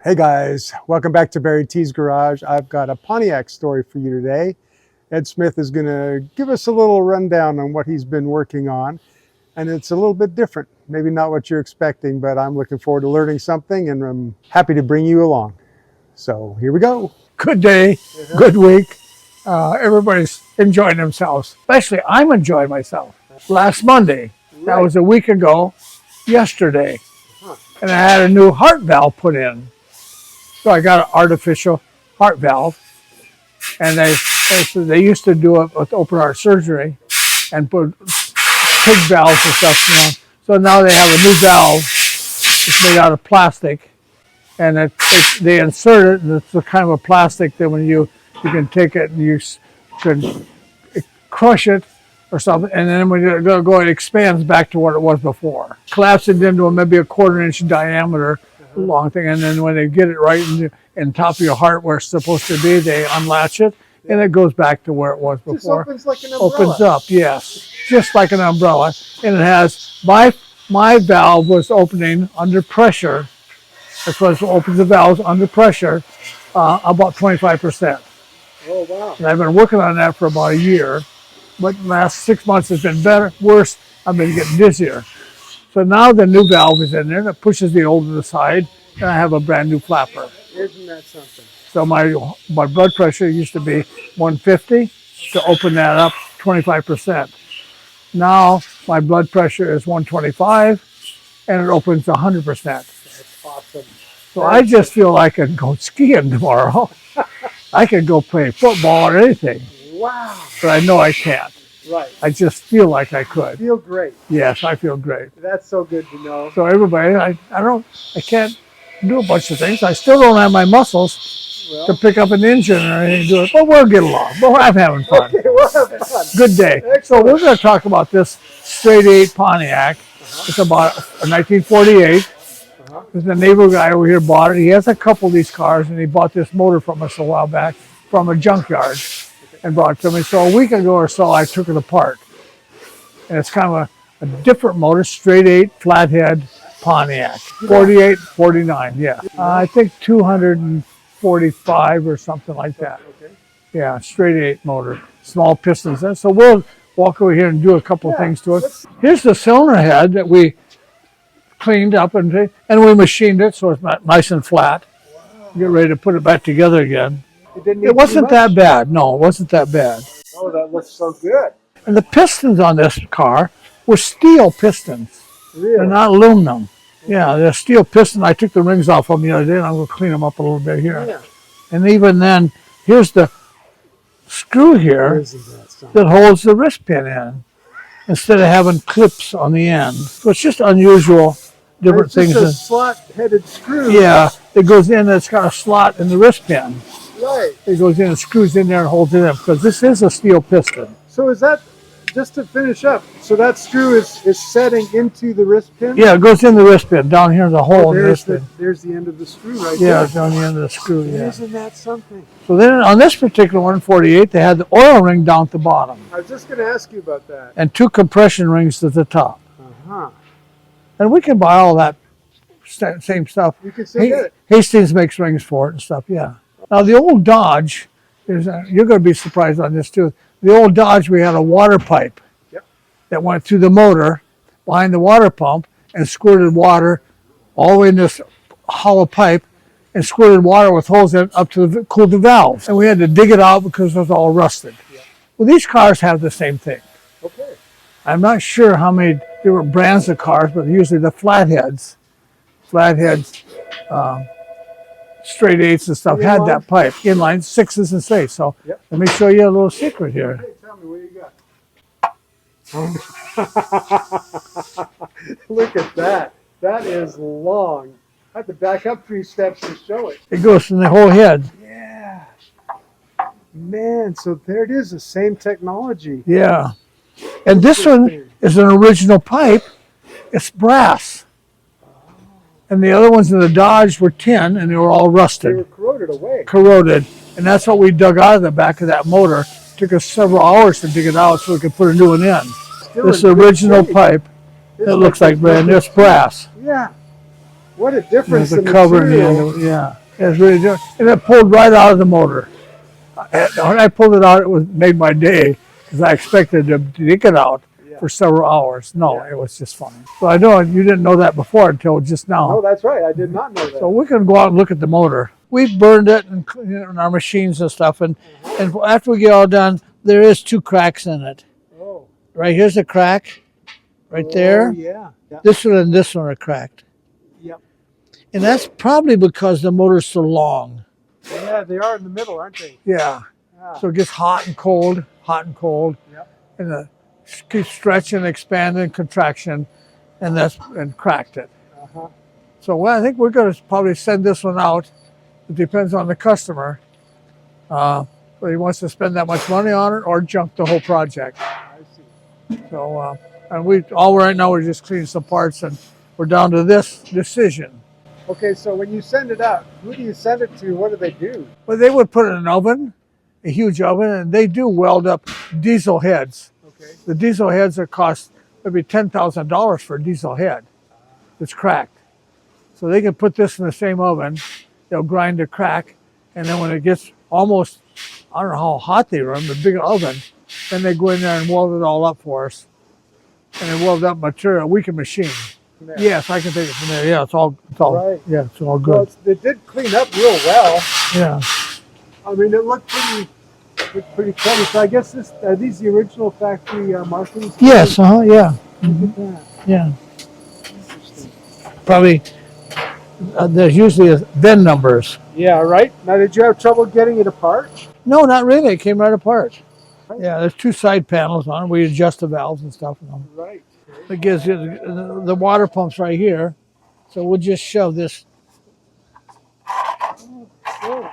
Hey guys, welcome back to BarryTsGarage. I've got a Pontiac story for you today. Ed Smith is going to give us a little rundown on what he's been working on, and it's a little bit different. Maybe not what you're expecting, but I'm looking forward to learning something, and I'm happy to bring you along. So here we go. Good day, good week. Everybody's enjoying themselves. Especially I'm enjoying myself. Last Monday, that was a week ago, yesterday, and I had a new heart valve put in. So I got an artificial heart valve, and they used to do it with open heart surgery and put pig valves and stuff. So now they have a new valve. It's made out of plastic, and they insert it, and it's a kind of a plastic that when you can take it and you can crush it or something, and then when you go, it expands back to what it was before. Collapse it into maybe a 1/4 inch diameter long thing, and then when they get it right in top of your heart where it's supposed to be, they unlatch it, and it goes back to where it was before. It just opens like an umbrella. Opens up, yes, just like an umbrella, and it has my valve was opening under pressure. That's what opens the valves under pressure, about 25%. Oh wow! And I've been working on that for about a year, but the last 6 months has been better. Worse, I've been getting dizzier. So now the new valve is in there that pushes the old to the side, and I have a brand new flapper. Isn't that something? So my blood pressure used to be 150. To open that up, 25%. Now my blood pressure is 125, and it opens 100%. That's awesome. So I just feel I could go skiing tomorrow. I could go play football or anything. Wow! But I know I can't. Right. I just feel like I could. Feel great. Yes, I feel great. That's so good to know. So everybody, I can't do a bunch of things. I still don't have my muscles to pick up an engine or anything to do it, but we'll get along. But I'm having fun. Okay, we'll have fun. Good day. Excellent. So we're going to talk about this Straight-8 Pontiac. It's about a 1948. There's a neighbor guy over here bought it. He has a couple of these cars, and he bought this motor from us a while back from a junkyard and brought it to me. So a week ago or so, I took it apart. And it's kind of a different motor, Straight-8 Flathead Pontiac. 48, 49, yeah. I think 245 or something like that. Yeah, Straight-8 motor, small pistons. And so we'll walk over here and do a couple of things to it. Here's the cylinder head that we cleaned up and we machined it so it's nice and flat. Get ready to put it back together again. It wasn't that bad. No, it wasn't that bad. Oh, that looks so good. And the pistons on this car were steel pistons. Really? They're not aluminum. Yeah, they're steel pistons. I took the rings off them the other day, and I'm going to clean them up a little bit here. Yeah. And even then, here's the screw here that holds the wrist pin in, instead of having clips on the end. So it's just unusual, different things. It's just a slot-headed screw. Yeah, it goes in, it's got a slot in the wrist pin. Right. It goes in and screws in there and holds it in, because this is a steel piston. So is that, just to finish up, so that screw is setting into the wrist pin? Yeah, it goes in the wrist pin. Down here is a hole in the wrist pin. There's the end of the screw right Yeah, there. it's on the end of the screw, yeah. Isn't that something? So then on this particular one, 48, they had the oil ring down at the bottom I was just going to ask you about that. and 2 compression rings at the top. Uh-huh. And we can buy all that same stuff. You can still get it. Hastings makes rings for it and stuff, yeah. Now the old Dodge, you're going to be surprised on this too. The old Dodge, we had a water pipe that went through the motor behind the water pump and squirted water all the way in this hollow pipe and squirted water with holes in it up to cool the valves. And we had to dig it out because it was all rusted. Well, these cars have the same thing. Okay. I'm not sure how many different brands of cars, but usually the Flatheads, Straight-8s and stuff had that pipe, inline 6s and 8s. So let me show you a little secret here. Hey, tell me what you got. Look at that. That is long. I have to back up 3 steps to show it. It goes in the whole head. Yeah. Man, so there it is, the same technology. Yeah. And this one is an original pipe. It's brass. And the other ones in the Dodge were tin, and they were all rusted. They were corroded away. Corroded. And that's what we dug out of the back of that motor. It took us several hours to dig it out so we could put a new one in. This original pipe, it looks like brand new. It's brass. Yeah. What a difference There's in a cover in the material. end. Yeah, it's really different. And it pulled right out of the motor. When I pulled it out, made my day because I expected to dig it out for several hours. No, it was just fine. So I know you didn't know that before until just now. No, that's right. I did not know that. So we can go out and look at the motor. We've burned it and in our machines and stuff. And after we get all done, there is 2 cracks in it. Oh. Right here's a crack, right there. Yeah. This one and this one are cracked. Yep. And that's probably because the motor's so long. Yeah, they are in the middle, aren't they? Yeah. So it gets hot and cold, Yep. and keeps stretching, expanding, contraction, and cracked it. Uh-huh. So I think we're going to probably send this one out. It depends on the customer. Whether he wants to spend that much money on it or junk the whole project. I see. So, and right now we're just cleaning some parts and we're down to this decision. Okay, so when you send it out, who do you send it to? What do they do? Well, they would put it in an oven, a huge oven, and they do weld up diesel heads. Okay. The diesel heads that cost maybe $10,000 for a diesel head. It's cracked. So they can put this in the same oven, they'll grind the crack, and then when it gets almost, I don't know how hot they run, the big oven, then they go in there and weld it all up for us. And they weld up material, we can machine. Yes, I can take it from there. Yeah, it's all right. Yeah, it's all Well, good. it did clean up real well. Yeah. I mean, it looked pretty clever. So I guess are these the original factory markings? Yes, yeah. Look at that. Yeah. Interesting. Probably there's usually VIN numbers. Yeah, right. Now, did you have trouble getting it apart? No, not really. It came right apart. Yeah, there's 2 side panels on it. We adjust the valves and stuff. Right. It gives you the water pumps right here. So we'll just shove this. Oh,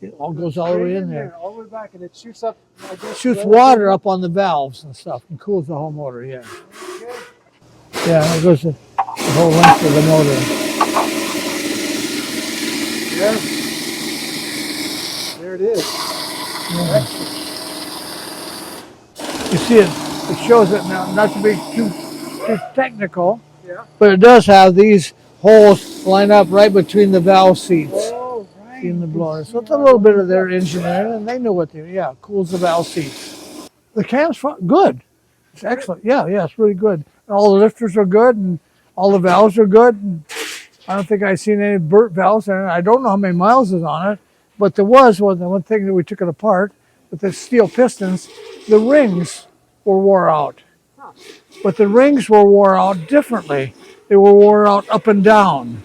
It all goes all the way in there. All the way back, and it shoots up. I guess, Shoots water up on the valves and stuff and cools the whole motor. Yeah. Okay. Yeah, it goes the whole length of the motor. Yeah. There it is. Yeah. You see it shows it now, not to be too technical, Yeah. but it does have these holes line up right between the valve seats Oh, right. in the blower. So it's a little bit of their engineering, and they know what cools the valve seats. The cam's good. It's excellent. Yeah, it's really good. And all the lifters are good, and all the valves are good. And I don't think I've seen any burnt valves in it. I don't know how many miles is on it, but there was the one thing that we took it apart with the steel pistons. The rings were wore out, but the rings were wore out differently. They were wore out up and down.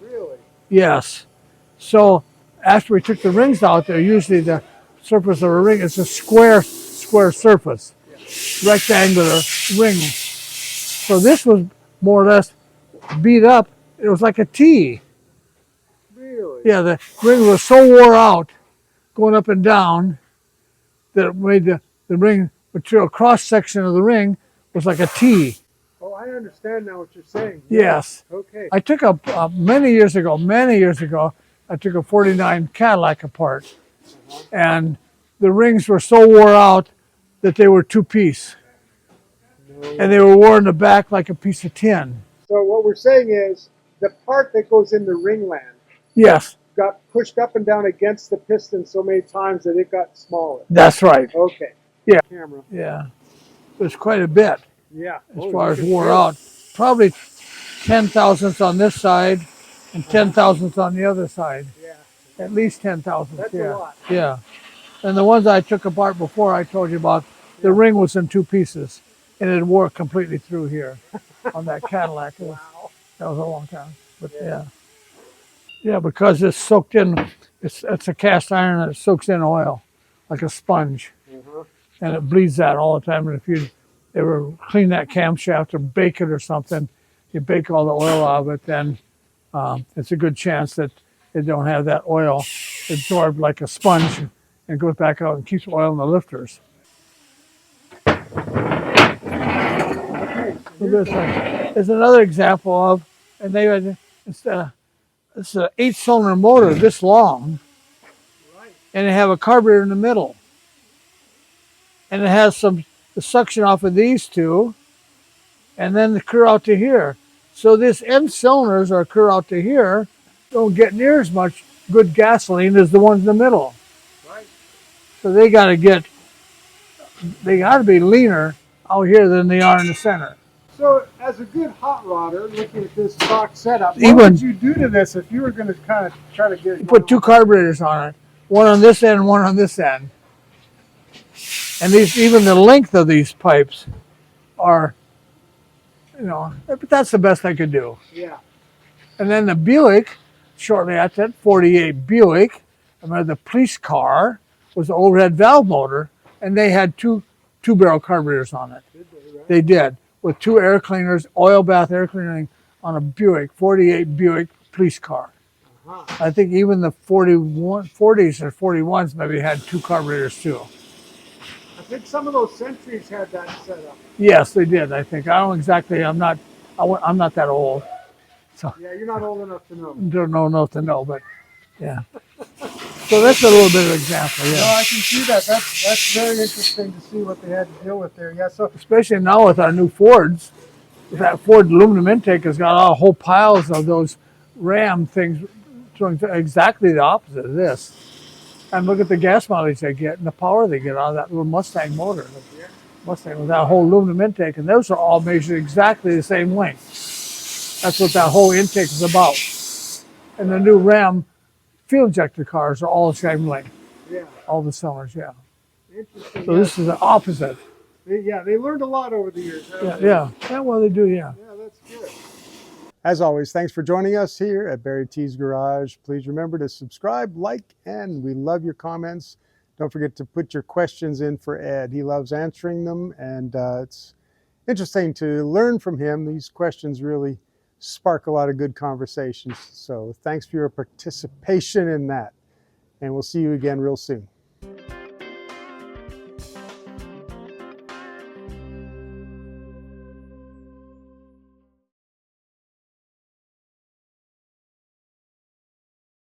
Really? Yes. So after we took the rings out, they're usually the surface of a ring is a square surface, rectangular ring. So this was more or less beat up. It was like a T. Really? Yeah, the ring was so wore out, going up and down, that it made the ring material cross section of the ring was like a T. Oh, I understand now what you're saying. Yes. Okay. I took many years ago, I took a 49 Cadillac apart, and the rings were so wore out that they were 2-piece, and they were worn in the back like a piece of tin. So what we're saying is the part that goes in the ringland Yes, got pushed up and down against the piston so many times that it got smaller. that's right. Okay. Yeah. Camera. Yeah, it was quite a bit Yeah. as far as wore out. Probably 10 thousandths on this side and 10 thousandths on the other side. Yeah. At least 10 thousandths. That's yeah. a lot. Yeah. And the ones I took apart before I told you about, the ring was in 2 pieces and it wore completely through here on that Cadillac. Wow. That was a long time. But yeah. Yeah, because it's soaked in, it's a cast iron and it soaks in oil like a sponge. And it bleeds that all the time. And if you ever clean that camshaft or bake it or something, you bake all the oil out of it, then it's a good chance that it don't have that oil absorbed like a sponge and goes back out and keeps oil in the lifters. So there's another example of, and they had, it's an 8-cylinder motor this long, and they have a carburetor in the middle. And it has the suction off of these two, and then the clear out to here. So this end cylinders are occur out to here don't get near as much good gasoline as the ones in the middle. Right. So they got to be leaner out here than they are in the center. So, as a good hot rodder, looking at this stock setup, what Even- would you do to this if you were going to kind of try to get it? Put two carburetors on it, one on this end, one on this end. And even the length of these pipes are, but that's the best I could do. Yeah. And then the Buick, shortly after that, 48 Buick, I remember the police car was an overhead valve motor, and they had two barrel carburetors on it. Did they, right? They did, with two air cleaners, oil bath air cleaning on a Buick, 48 Buick police car. Uh-huh. I think even the 40s or 41s maybe had two carburetors too. I think some of those Centuries had that set up. Yes, they did. I think I don't exactly. I'm not that old, so Yeah, you're not old enough to know. don't know enough to know. But yeah, so that's a little bit of an example. No, Yeah, I can see that. That's very interesting to see what they had to deal with there. Yeah, so especially now with our new Fords. That Ford aluminum intake has got all whole piles of those Ram things doing exactly the opposite of this. And look at the gas mileage they get and the power they get out of that little Mustang motor. Mustang with that whole aluminum intake, and those are all measured exactly the same length. That's what that whole intake is about. And the new Ram fuel injector cars are all the same length. yeah, All the cylinders, yeah. interesting. So this is the opposite. They learned a lot over the years. Yeah. Well, they do, yeah. Yeah, that's good. As always, thanks for joining us here at BarryTsGarage. Please remember to subscribe, like, and we love your comments. Don't forget to put your questions in for Ed. He loves answering them, and it's interesting to learn from him. These questions really spark a lot of good conversations. So thanks for your participation in that, and we'll see you again real soon.